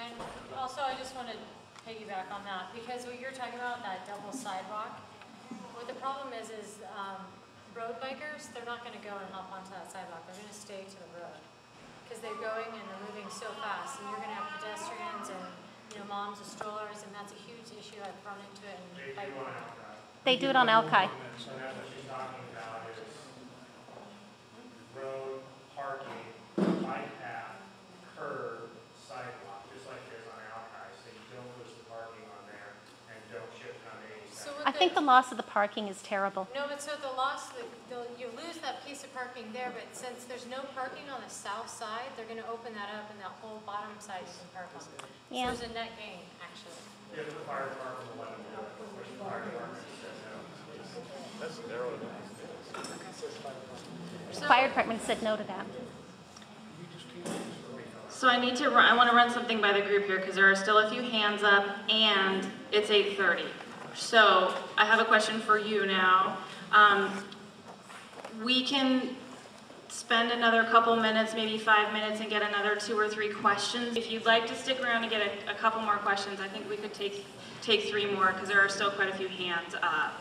And also, I just want to piggyback on that, because what you're talking about, that double sidewalk, what the problem is road bikers, they're not going to go and hop onto that sidewalk. They're going to stay to the road because they're going and they're moving so fast. And you're going to have pedestrians and moms with strollers, and that's a huge issue. I've run into it. They do it on Alki. So that's what she's talking about is road, parking, bike path, curb, sidewalk, just like there's on Alki. So you don't lose the parking on there and don't shift on any side. I think the loss of the parking is terrible. No, but so the loss, you lose that piece of parking there, but since there's no parking on the south side, they're going to open that up and that whole bottom side you can park on. Yeah. So there's a net gain, actually. If the fire department will let them do it, which the fire department says no. That's narrow enough. Fire department said no to that. So I want to run something by the group here because there are still a few hands up and it's 8:30. So I have a question for you now. We can spend another couple minutes, maybe 5 minutes, and get another 2 or 3 questions. If you'd like to stick around and get a couple more questions, I think we could take 3 more because there are still quite a few hands up.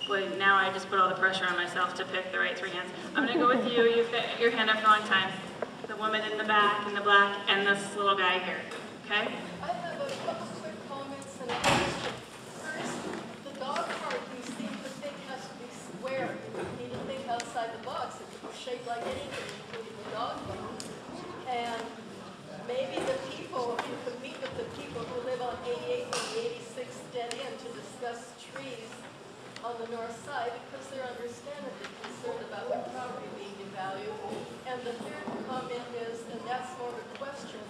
But now I just put all the pressure on myself to pick the right 3 hands. I'm going to go with you. You've got your hand up for a long time. The woman in the back, in the black, and this little guy here. Okay? I have a couple quick comments and a question. First, the dog park you seem to think has to be square. You need to think outside the box. It's shaped like anything, including the dog park. And maybe the people, you could meet with the people who live on 88 and the 86th dead end to discuss trees on the north side, because they're understandably concerned about their property being devalued. And the third comment is, and that's more of a question,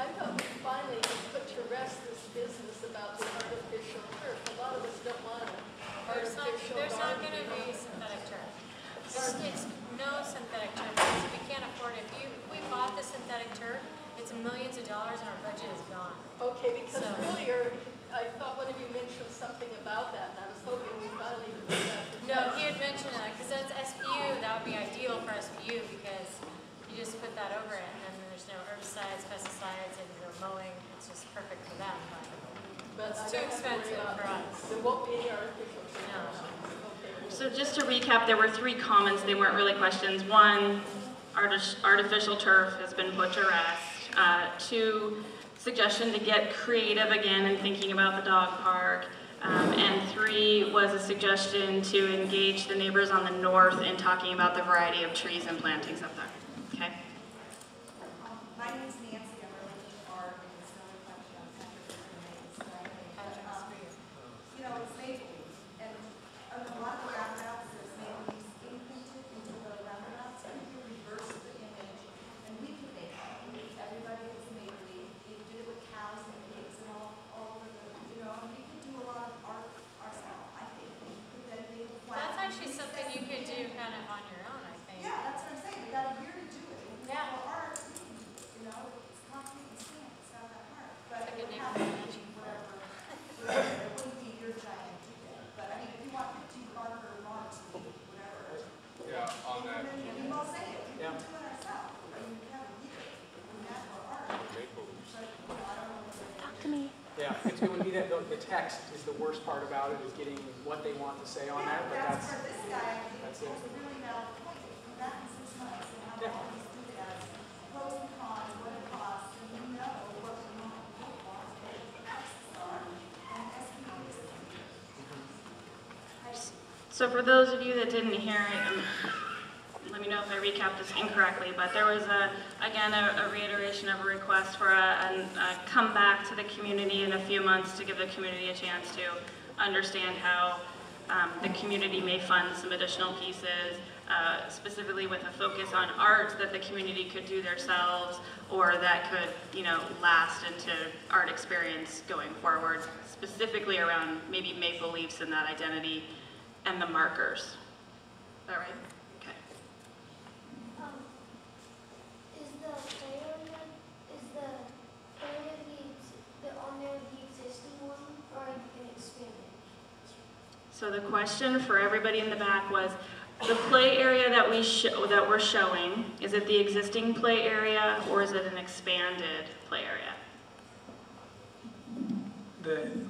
I thought we finally put to rest this business about the artificial turf. A lot of us don't want it. There's not going to be synthetic turf. It's no synthetic turf because we can't afford it. If we bought the synthetic turf, it's millions of dollars and our budget is gone. Okay, because earlier I thought one of you mentioned something about that, and I was hoping we finally would do that. No, he had mentioned that because that's SPU. That would be ideal for SPU because you just put that over it, and then there's no herbicides, pesticides, and mowing. It's just perfect for them. But it's too expensive for us. There won't be any artificial turf. No. Okay. So just to recap, there were 3 comments. They weren't really questions. 1, artificial turf has been put to rest. 2, suggestion to get creative again in thinking about the dog park. And 3 was a suggestion to engage the neighbors on the north in talking about the variety of trees and plantings up there. Okay? My name is Nancy. I'm really hard and it's not a question on Patrick's names. You know, it's maple leaf. And a lot of the roundabouts, there's maple leaves imprinted into the roundabouts. And if you reverse the image, and we can make maple leaf. Everybody is maple leaf. You did it with cows and pigs and all over the, and we can do a lot of art ourselves, I think. But then they That's actually something you could do kind of on your own, I think. Yeah, that's what I'm saying. We got a year to do it. Yeah. For art, it's concrete and sand. It's not that hard. But It's like a it would have neighborhood. to be whatever. It wouldn't be your giant detail. But I mean, if you want 15 Parker lawn tea, whatever. Yeah, on that. And then we will say it. We Yeah. can do it ourselves. I mean, we have a year. We have for art. Maple leaves. But, I don't know. Talk to me. Yeah, it's going to be that the text is the worst part about it, is getting what they want to say on that. But That's for this guy. I think that's it's it. a really valid point. Come back in 6 months and have all these do it as pros and cons, what it costs, and we know what we want to do, what the costs are, and SPUs. So for those of you that didn't hear it, let me know if I recapped this incorrectly, but there was, again, a reiteration of a request for a come back to the community in a few months to give the community a chance to understand how the community may fund some additional pieces, specifically with a focus on art that the community could do themselves or that could, last into art experience going forward, specifically around maybe maple leaves and that identity and the markers. Is that right? Okay. Is the area on there the existing one, or are you going to expand it? So the question for everybody in the back was, the play area that we're showing, is it the existing play area or is it an expanded play area?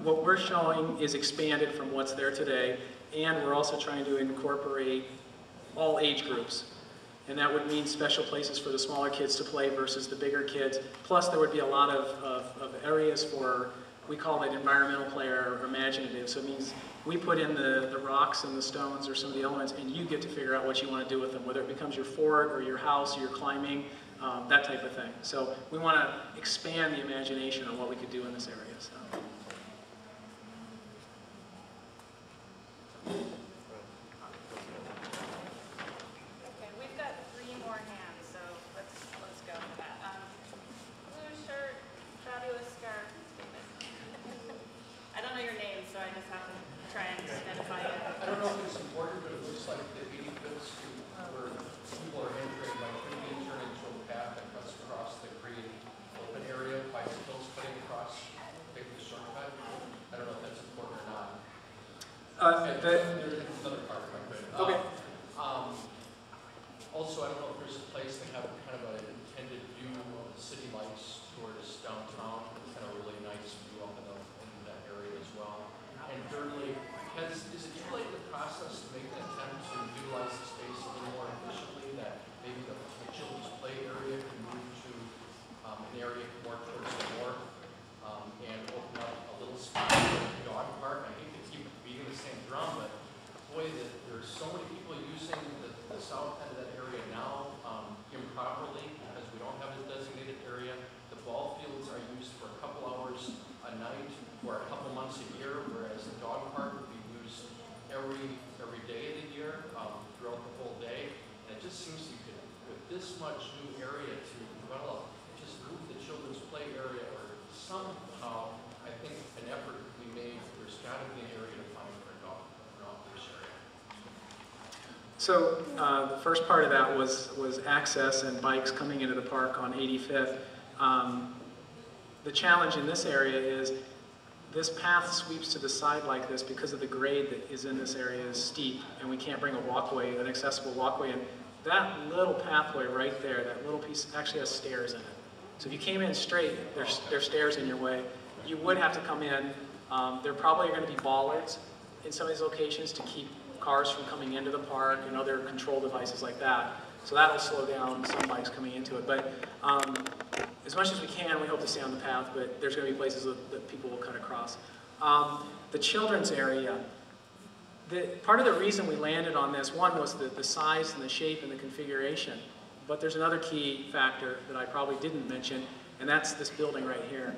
What we're showing is expanded from what's there today, and we're also trying to incorporate all age groups. And that would mean special places for the smaller kids to play versus the bigger kids. Plus there would be a lot of areas for, we call it environmental play or imaginative. So it means we put in the rocks and the stones or some of the elements, and you get to figure out what you want to do with them, whether it becomes your fort or your house or your climbing, that type of thing. So we want to expand the imagination on what we could do in this area. So. Okay, we've got 3 more hands, so let's go for that. Blue shirt, fabulous scarf. I don't know your name, so I just have to try and identify you. I don't know if it's important, but it looks like the 85th Street where people are entering might quickly turn into a path that cuts across the green open area, bicycles cutting across, taking the shortcut. I don't know if that's important or not. There's another part if I could. Okay. Also, I don't know if there's a place that have kind of an intended view of the city lights towards downtown. It's kind of a really nice view up in that area as well. And thirdly, is it too late in the process to make an attempt to utilize the space a little more efficiently, that maybe the children's play area can move to an area more towards the north and open up a little spot for the dog park? I hate to keep beating the same drum, but boy, that there's so many people using the south end of that area now improperly because we don't have a designated area. The ball fields are used for a couple hours a night or a couple months a year, whereas the dog park would be used every day of the year throughout the whole day. And it just seems you could, with this much new area to develop, just move the children's play area or somehow, I think an effort could be made. There's got to be an area to find for a dog this area. So the first part of that was access and bikes coming into the park on 85th. The challenge in this area is this path sweeps to the side like this because of the grade that is in this area is steep, and we can't bring a walkway, an accessible walkway in. That little pathway right there, that little piece actually has stairs in it. So if you came in straight, there's stairs in your way. You would have to come in. There probably are going to be bollards in some of these locations to keep cars from coming into the park and other control devices like that. So that'll slow down some bikes coming into it. But as much as we can, we hope to stay on the path, but there's going to be places that people will cut across. The children's area, part of the reason we landed on this, one was the size and the shape and the configuration. But there's another key factor that I probably didn't mention, and that's this building right here.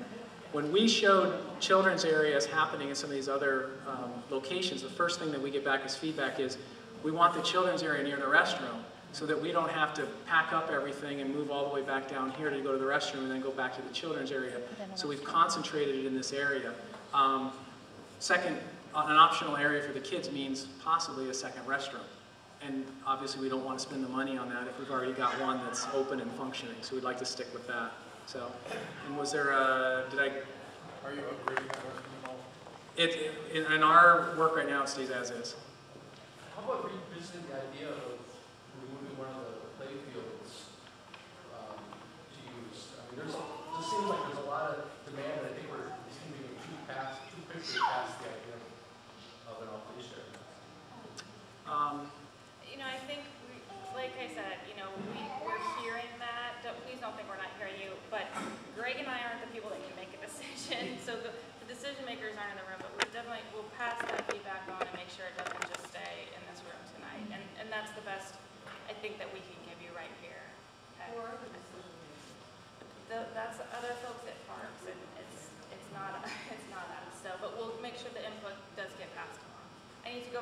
When we showed children's areas happening in some of these other locations, the first thing that we get back as feedback is we want the children's area near the restroom so that we don't have to pack up everything and move all the way back down here to go to the restroom and then go back to the children's area. So we've concentrated it in this area. Second, an optional area for the kids means possibly a second restroom. And obviously we don't want to spend the money on that if we've already got one that's open and functioning. So we'd like to stick with that. So, and was there a, Are you upgrading that restroom? In our work right now, it stays as is. How about revisiting the idea of removing one of the play fields to use? I mean, it just seems like there's a lot of demand, and I think we're moving too quickly past the idea of an off-leash area. You know, I think, like I said, you know, we're hearing that. Please don't think we're not hearing you, but Greg and I aren't the people that can make a decision. So the decision makers aren't in the room, but we'll pass that feedback on and make sure it doesn't just stay in this room tonight. And that's the best, I think, that we can give you right here. Okay? Who are the decision makers? That's other folks at Parks, and it's not us. So, but we'll make sure the input does get passed along. I need to go